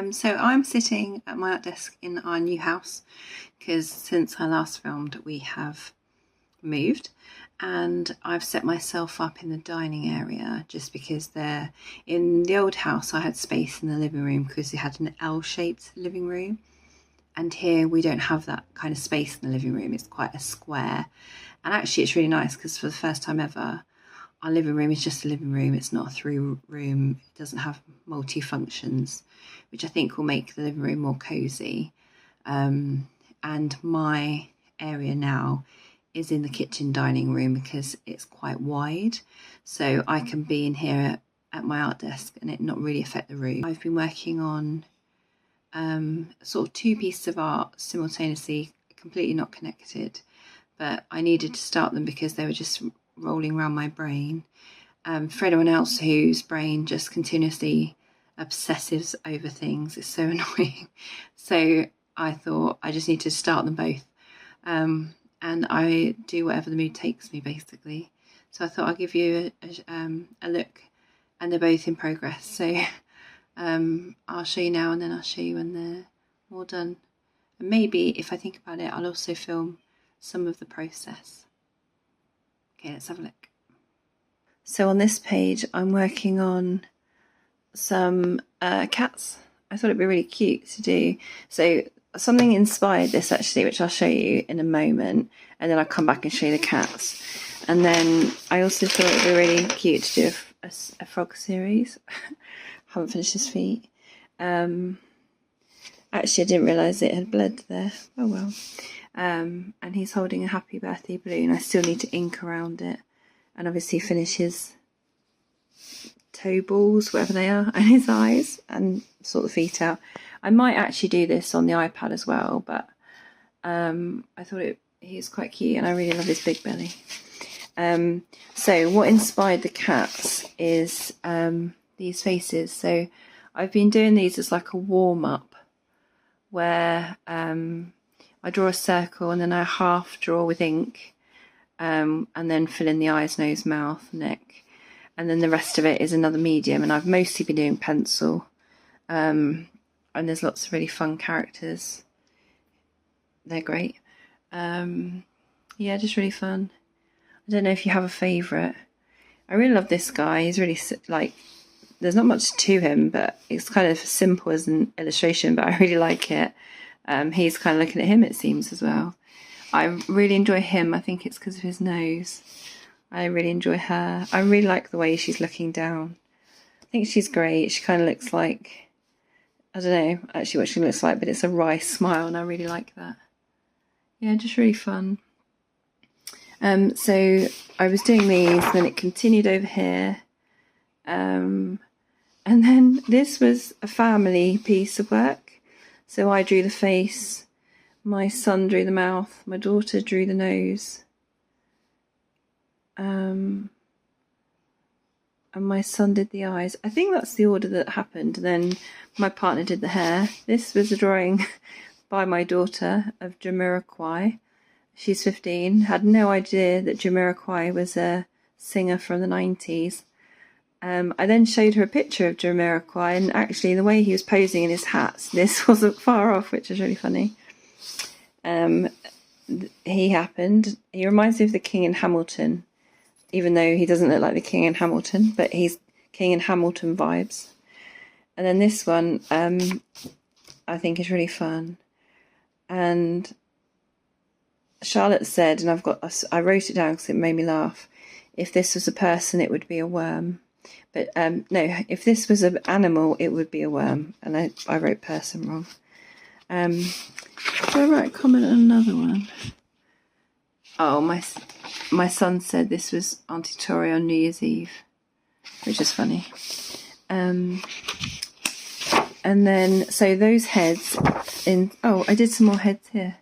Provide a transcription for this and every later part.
So I'm sitting at my art desk in our new house because since I last filmed we have moved, and I've set myself up in the dining area just because there in the old house I had space in the living room because we had an L-shaped living room, and here we don't have that kind of space in the living room. It's quite a square, and actually it's really nice because for the first time ever our living room is just a living room. It's not a through room. It doesn't have multi-functions, which I think will make the living room more cosy. And my area now is in the kitchen dining room because it's quite wide. So I can be in here at my art desk and it not really affect the room. I've been working on sort of two pieces of art simultaneously, completely not connected, but I needed to start them because they were just rolling around my brain. For anyone else whose brain just continuously obsesses over things, it's so annoying. So I thought I just need to start them both, and I do whatever the mood takes me basically. So I thought I'll give you a look, and they're both in progress. So I'll show you now and then I'll show you when they're all done, and maybe if I think about it I'll also film some of the process. Okay, let's have a look. So on this page I'm working on some cats. I thought it'd be really cute to do. So something inspired this actually, which I'll show you in a moment, and then I'll come back and show you the cats. And then I also thought it'd be really cute to do a frog series. Haven't finished his feet. Actually I didn't realise it had bled there. Oh well. And he's holding a happy birthday balloon. I still need to ink around it and obviously finish his toe balls, whatever they are, and his eyes, and sort the feet out. I might actually do this on the iPad as well, but I thought he's quite cute and I really love his big belly. So what inspired the cats is these faces. So I've been doing these as like a warm-up where I draw a circle and then I half draw with ink, and then fill in the eyes, nose, mouth, neck, and then the rest of it is another medium, and I've mostly been doing pencil, and there's lots of really fun characters. They're great. Yeah, just really fun. I don't know if you have a favourite. I really love this guy. He's really like, there's not much to him, but it's kind of simple as an illustration, but I really like it. He's kind of looking at him, it seems, as well. I really enjoy him. I think it's because of his nose. I really enjoy her. I really like the way she's looking down. I think she's great. She kind of looks like, I don't know actually what she looks like, but it's a wry smile and I really like that. Yeah, just really fun. So I was doing these, then it continued over here. And then this was a family piece of work. So I drew the face, my son drew the mouth, my daughter drew the nose, and my son did the eyes. I think that's the order that happened. Then my partner did the hair. This was a drawing by my daughter of Newquay. She's 15, had no idea that Newquay was a singer from the 90s. I then showed her a picture of Newquay, and actually the way he was posing in his hats, this wasn't far off, which is really funny. He reminds me of the King in Hamilton, even though he doesn't look like the King in Hamilton, but he's King in Hamilton vibes. And then this one I think is really fun. And Charlotte said, and I wrote it down because it made me laugh, if this was a person it would be a worm. But no, if this was an animal, it would be a worm. And I wrote person wrong. Did I write a comment on another one? Oh, my son said this was Auntie Tori on New Year's Eve, which is funny. And then, so those heads I did some more heads here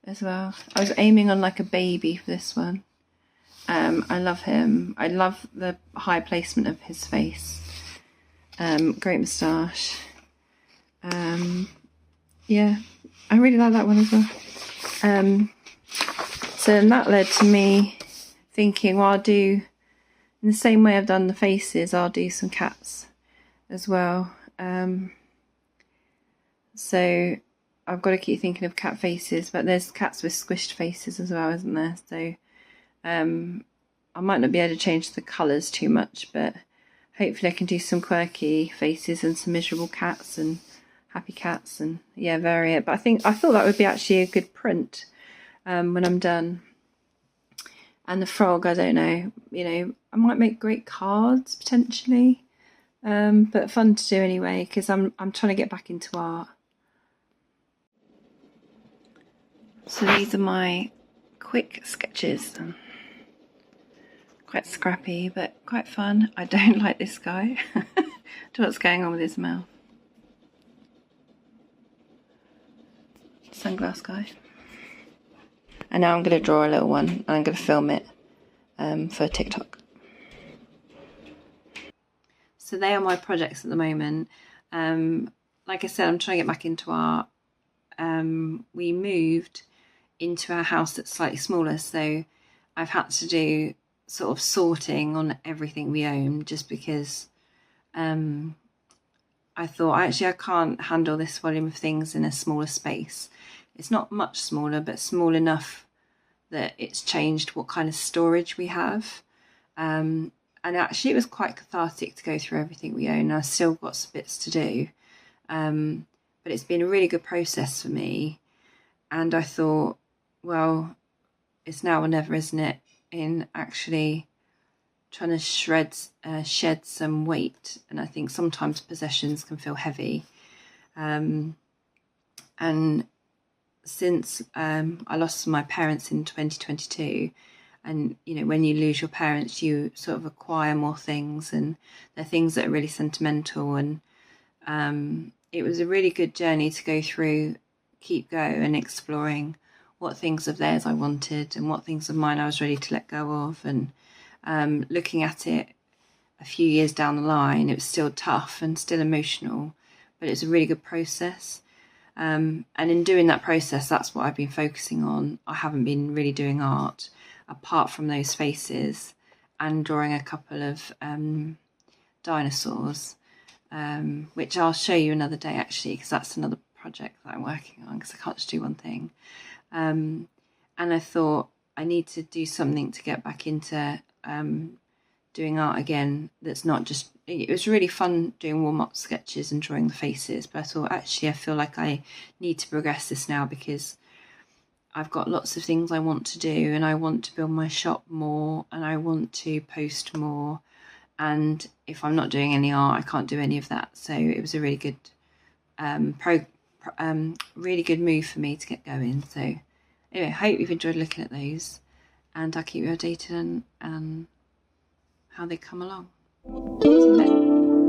as well. I was aiming on like a baby for this one. I love him. I love the high placement of his face. Great moustache. Yeah, I really like that one as well. So that led to me thinking, well, I'll do, in the same way I've done the faces, I'll do some cats as well. So I've got to keep thinking of cat faces, but there's cats with squished faces as well, isn't there? So I might not be able to change the colours too much, but hopefully I can do some quirky faces and some miserable cats and happy cats, and yeah, vary it. But I thought that would be actually a good print when I'm done. And the frog, I don't know, I might make great cards potentially, but fun to do anyway, because I'm trying to get back into art. So these are my quick sketches. Quite scrappy, but quite fun. I don't like this guy. I don't know what's going on with his mouth. Sunglass guy. And now I'm going to draw a little one, and I'm going to film it for TikTok. So they are my projects at the moment. Like I said, I'm trying to get back into art. We moved into our house that's slightly smaller, so I've had to do sort of sorting on everything we own, just because I thought actually I can't handle this volume of things in a smaller space. It's not much smaller, but small enough that it's changed what kind of storage we have. And actually it was quite cathartic to go through everything we own. I've still got some bits to do, but it's been a really good process for me. And I thought, well, it's now or never, isn't it, in actually trying to shed some weight. And I think sometimes possessions can feel heavy. And since I lost my parents in 2022, and when you lose your parents, you sort of acquire more things, and they're things that are really sentimental. And it was a really good journey to go through, keep go, and exploring what things of theirs I wanted and what things of mine I was ready to let go of. And looking at it a few years down the line, it was still tough and still emotional, but it's a really good process. And in doing that process, that's what I've been focusing on. I haven't been really doing art apart from those faces and drawing a couple of dinosaurs, which I'll show you another day actually, because that's another project that I'm working on, because I can't just do one thing. And I thought I need to do something to get back into doing art again. That's not just, it was really fun doing warm-up sketches and drawing the faces, but I thought actually I feel like I need to progress this now, because I've got lots of things I want to do, and I want to build my shop more, and I want to post more, and if I'm not doing any art, I can't do any of that. So it was a really good really good move for me to get going. So anyway, hope you've enjoyed looking at those, and I'll keep you updated on how they come along. See you then.